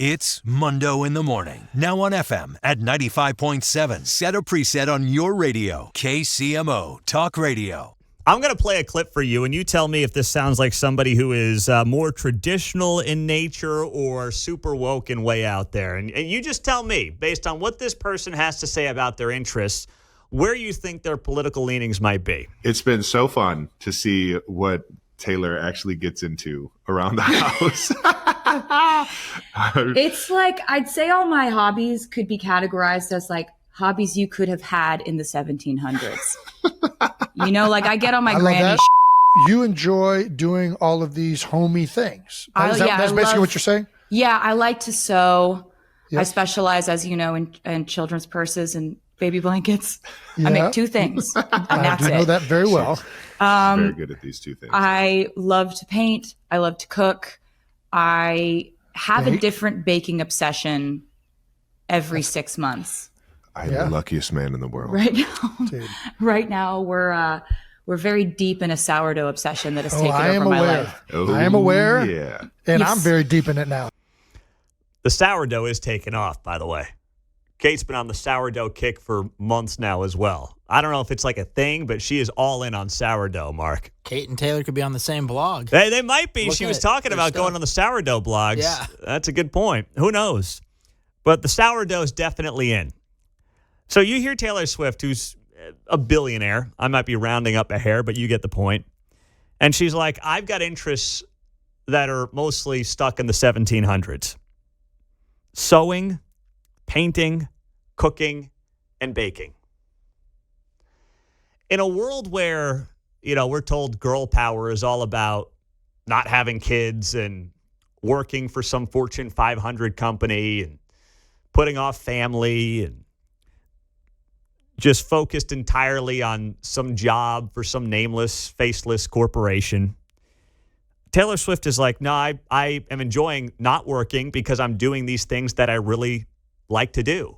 It's Mundo in the Morning. Now on FM at 95.7. Set a preset on your radio. KCMO Talk Radio. I'm going to play a clip for you, and you tell me if this sounds like somebody who is more traditional in nature or super woke and way out there. And you just tell me, based on what this person has to say about their interests, where you think their political leanings might be. It's been so fun to see what Taylor actually gets into around the house. It's like, I'd say all my hobbies could be categorized as like hobbies you could have had in the 1700s. You know, like I get on my granny. You enjoy doing all of these homey things. That's basically what you're saying? Yeah, I like to sew. Yep. I specialize, as you know, in children's purses and baby blankets. Yeah. I make two things, and that's I do know that very well. She's very good at these two things. I love to paint. I love to cook. I have a different baking obsession every 6 months. I'm the luckiest man in the world. Right now we're very deep in a sourdough obsession that has taken over my life. I am aware. Yeah. And I'm very deep in it now. The sourdough is taking off, by the way. Kate's been on the sourdough kick for months now as well. I don't know if it's like a thing, but she is all in on sourdough, Mark. Kate and Taylor could be on the same blog. They might be. She was talking about going on the sourdough blogs. Yeah. That's a good point. Who knows? But the sourdough is definitely in. So you hear Taylor Swift, who's a billionaire. I might be rounding up a hair, but you get the point. And she's like, I've got interests that are mostly stuck in the 1700s. Sewing, painting, cooking, and baking. In a world where, we're told girl power is all about not having kids and working for some Fortune 500 company and putting off family and just focused entirely on some job for some nameless, faceless corporation. Taylor Swift is like, no, I am enjoying not working because I'm doing these things that I really like to do.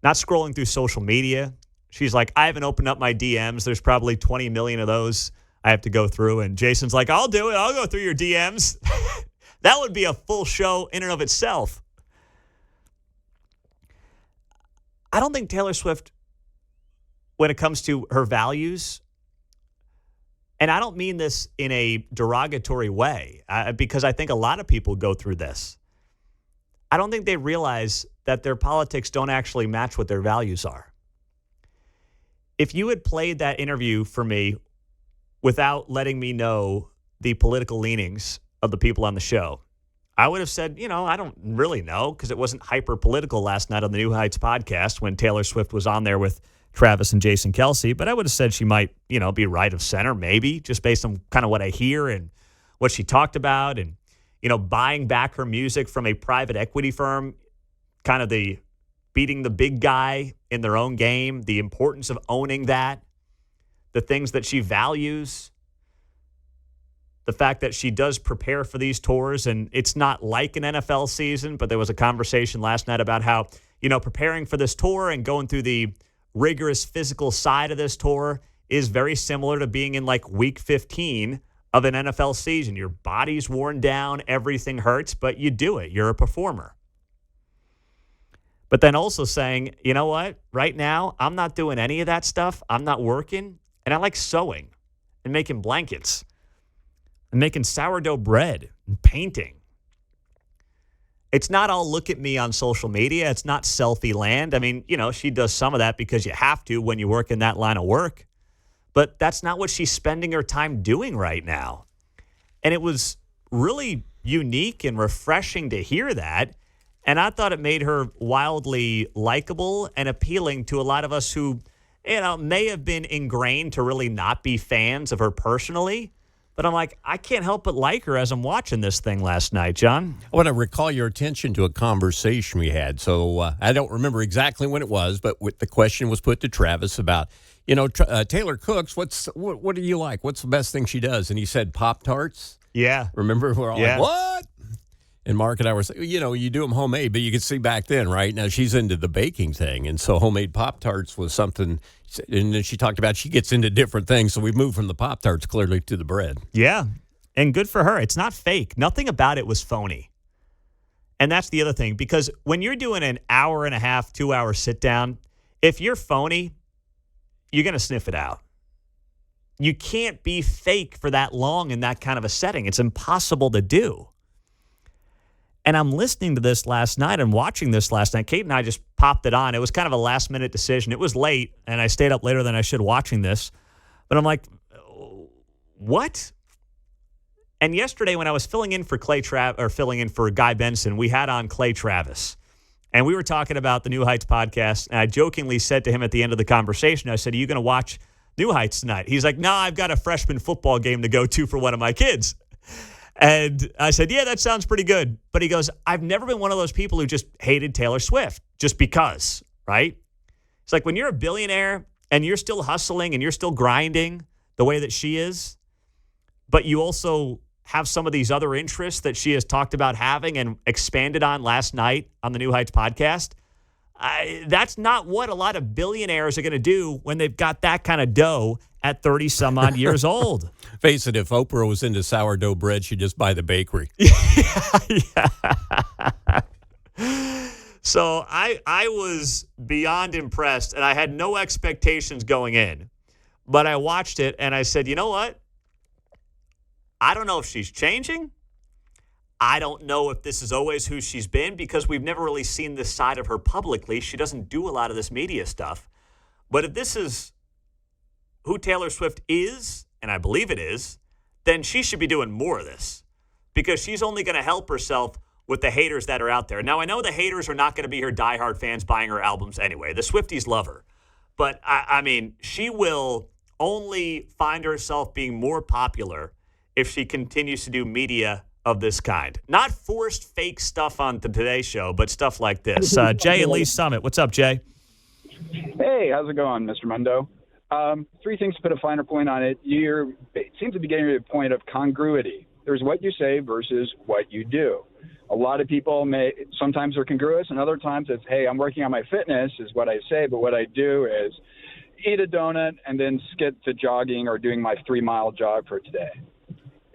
Not scrolling through social media. She's like, I haven't opened up my DMs. There's probably 20 million of those I have to go through. And Jason's like, I'll do it. I'll go through your DMs. That would be a full show in and of itself. I don't think Taylor Swift, when it comes to her values, and I don't mean this in a derogatory way, because I think a lot of people go through this. I don't think they realize that their politics don't actually match what their values are. If you had played that interview for me without letting me know the political leanings of the people on the show, I would have said, I don't really know, because it wasn't hyper political last night on the New Heights podcast when Taylor Swift was on there with Travis and Jason Kelce. But I would have said she might, be right of center, maybe, just based on kind of what I hear and what she talked about and, buying back her music from a private equity firm, kind of the beating the big guy in their own game, the importance of owning that, the things that she values, the fact that she does prepare for these tours, and it's not like an NFL season, but there was a conversation last night about how, preparing for this tour and going through the rigorous physical side of this tour is very similar to being in like week 15 of an NFL season. Your body's worn down, everything hurts, but you do it. You're a performer. But then also saying, you know what? Right now, I'm not doing any of that stuff. I'm not working. And I like sewing and making blankets and making sourdough bread and painting. It's not all look at me on social media. It's not selfie land. I mean, she does some of that because you have to when you work in that line of work. But that's not what she's spending her time doing right now. And it was really unique and refreshing to hear that. And I thought it made her wildly likable and appealing to a lot of us who, may have been ingrained to really not be fans of her personally. But I'm like, I can't help but like her as I'm watching this thing last night, John. I want to recall your attention to a conversation we had. So I don't remember exactly when it was, but the question was put to Travis about, Taylor cooks. What do you like? What's the best thing she does? And he said Pop-Tarts. Yeah. Remember? We're all like, what? And Mark and I were saying, you do them homemade, but you could see back then, right? Now she's into the baking thing. And so homemade Pop-Tarts was something. And then she talked about she gets into different things. So we moved from the Pop-Tarts clearly to the bread. Yeah. And good for her. It's not fake. Nothing about it was phony. And that's the other thing, because when you're doing an hour and a half, 2 hour sit down, if you're phony, you're going to sniff it out. You can't be fake for that long in that kind of a setting. It's impossible to do. And I'm listening to this last night and watching this last night. Kate and I just popped it on. It was kind of a last-minute decision. It was late, and I stayed up later than I should watching this. But I'm like, what? And yesterday when I was filling in for Guy Benson, we had on Clay Travis. And we were talking about the New Heights podcast, and I jokingly said to him at the end of the conversation, I said, are you going to watch New Heights tonight? He's like, no, I've got a freshman football game to go to for one of my kids. And I said, yeah, that sounds pretty good. But he goes, I've never been one of those people who just hated Taylor Swift just because, right? It's like when you're a billionaire and you're still hustling and you're still grinding the way that she is, but you also have some of these other interests that she has talked about having and expanded on last night on the New Heights podcast. That's not what a lot of billionaires are going to do when they've got that kind of dough at 30 some odd years old. Face it, if Oprah was into sourdough bread, she'd just buy the bakery. Yeah. So I was beyond impressed, and I had no expectations going in. But I watched it, and I said, you know what? I don't know if she's changing. I don't know if this is always who she's been, because we've never really seen this side of her publicly. She doesn't do a lot of this media stuff. But if this is who Taylor Swift is, and I believe it is, then she should be doing more of this, because she's only going to help herself with the haters that are out there. Now, I know the haters are not going to be her diehard fans buying her albums anyway. The Swifties love her. But, I mean, she will only find herself being more popular if she continues to do media of this kind. Not forced fake stuff on the Today Show, but stuff like this. Jay and Lee Summit. What's up, Jay? Hey, how's it going, Mr. Mundo? Three things to put a finer point on it. It seems to be getting to the point of congruity. There's what you say versus what you do. A lot of people sometimes are congruous, and other times it's, hey, I'm working on my fitness is what I say, but what I do is eat a donut and then skip to jogging or doing my 3-mile jog for today.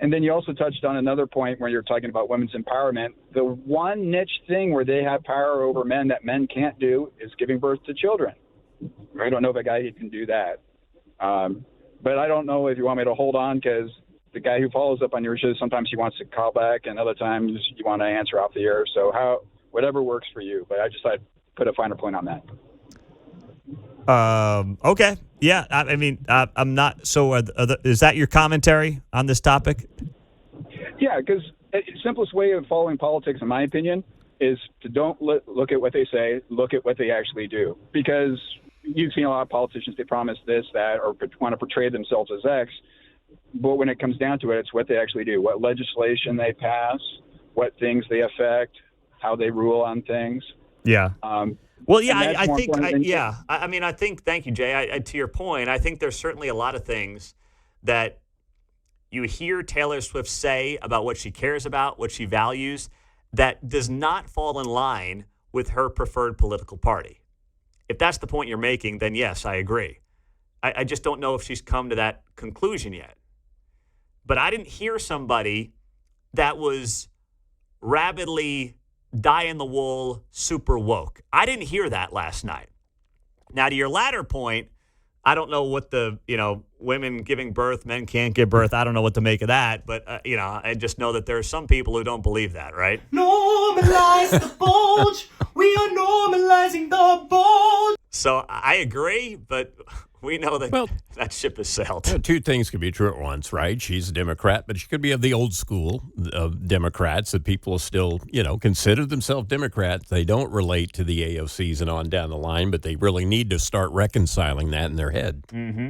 And then you also touched on another point where you're talking about women's empowerment. The one niche thing where they have power over men that men can't do is giving birth to children. I don't know if a guy can do that. But I don't know if you want me to hold on, because the guy who follows up on your show, sometimes he wants to call back and other times you want to answer off the air. So whatever works for you. But I just thought I'd put a finer point on that. Okay. Yeah. I mean, I'm not. So is that your commentary on this topic? Yeah, because the simplest way of following politics, in my opinion, is to don't look at what they say, look at what they actually do. Because you've seen a lot of politicians, they promise this, that, or want to portray themselves as X. But when it comes down to it, it's what they actually do, what legislation they pass, what things they affect, how they rule on things. Yeah. Well, yeah, I think, I mean, I think, thank you, Jay. To your point, I think there's certainly a lot of things that you hear Taylor Swift say about what she cares about, what she values, that does not fall in line with her preferred political party. If that's the point you're making, then yes, I agree. I just don't know if she's come to that conclusion yet. But I didn't hear somebody that was rabidly die-in-the-wool, super woke. I didn't hear that last night. Now, to your latter point, I don't know what the, women giving birth, men can't give birth. I don't know what to make of that. But, I just know that there are some people who don't believe that, right? Normalize the bulge. We are normalizing the bulge. So I agree, but we know that that ship has sailed. Two things could be true at once, right? She's a Democrat, but she could be of the old school of Democrats that people still, consider themselves Democrats. They don't relate to the AOCs and on down the line, but they really need to start reconciling that in their head. Mm-hmm.